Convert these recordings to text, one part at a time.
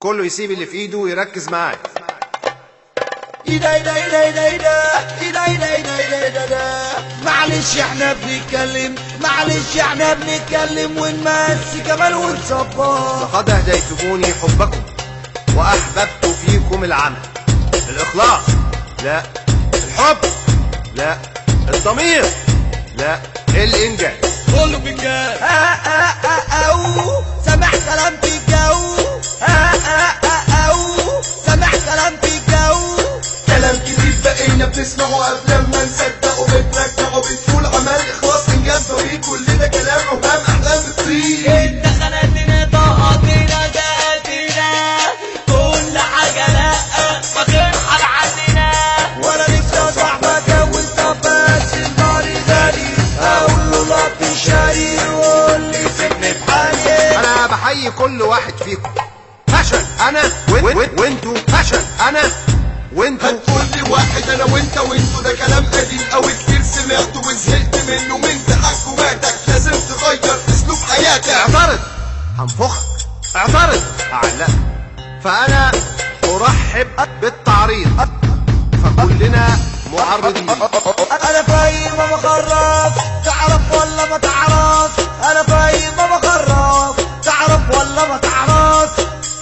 كله يسيب اللي في ايده ويركز معايا. معلش احنا بنتكلم ونمسي كمان ونصبر. لقد اهديتموني حبكم واحببت فيكم العمل، الاخلاص لا، الحب لا، الضمير لا، الانجاز. كله بإنجاز. سامع كلام في الجو. سامع كلام في الجو. كلام كتير بقينا بنسمعه قبل ما نصدقه، بنرجعه بنقول عمل اخلاص انجاز ضريب. كل ده كلام وهم احلام بتطير. انت خنقتنا ضغطتنا دقتنا كل حاجه لا ما تنحل عننا. وانا نفسي صاحبك وانت بس النار غالي اقول له لا تشاري وقول لي سيبني بحالي. انا بحيي كل واحد فيكم، فشل انا وانتوا، فشل انا وانتوا. هتقول لي واحد انا وانتوا ده كلام قديم قوي كتير سمعته وزهقت منه. من تحكماتك لازم تغير اسلوب حياتك. اعترض هنفخك، اعترض اعلقك. فانا ارحب بالتعريض، فكلنا معرضين. انا فاهم ما بخرف، تعرف ولا ما تعرف. انا فاهم ما بخرف، تعرف ولا ما تعرف.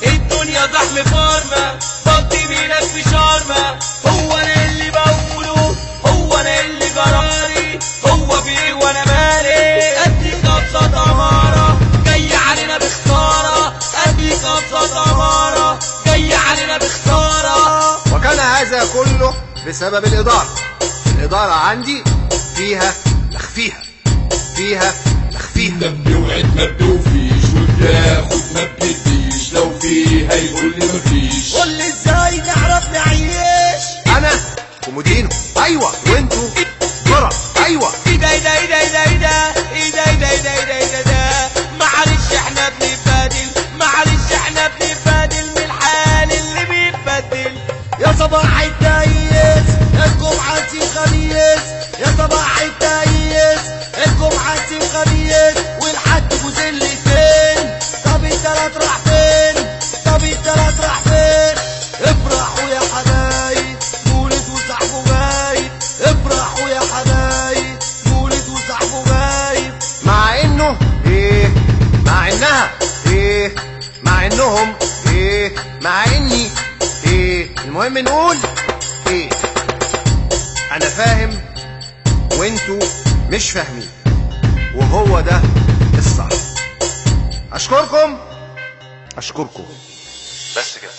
الدنيا زحمة فارمة فضي بينك في شارمة. هو انا اللي بقوله، هو انا اللي جراري، هو بيه وانا مالي. اديك ابسط امارة جاي علينا بخسارة، اديك ابسط امارة جاي علينا بخسارة. وكان هذا كله بسبب الإدارة. الإدارة عندي فيها لخفيها، فيها لخفيها. بنوعد ما بنوفيش وبناخد ما بنديش، لو فيه هيقول لي مفيش. قول لي ازاي نعرف نعيش. أنا كومودينو أيوة، وأنتوا ذرة أيوة. معلش احنا بنتبادل من الحال اللي بيتبدل. يا صباح التايس الجمعة خميس، يا صباح التايس الجمعة خميس. والحد جوزين فين؟ طب التلات راح فين؟ طب التلات راح فين؟ افرحوا يا حبايب مولد وصاحبه بايت. افرحوا يا حبايب مولد وصاحبه بايت. مع إنه إيه، مع إنها إيه، مع إنهم إيه، مع إني إيه، المهم نقول إيه. أنا فاهم وأنتوا مش فاهمين، وهو ده الصح. أشكركم بس كده.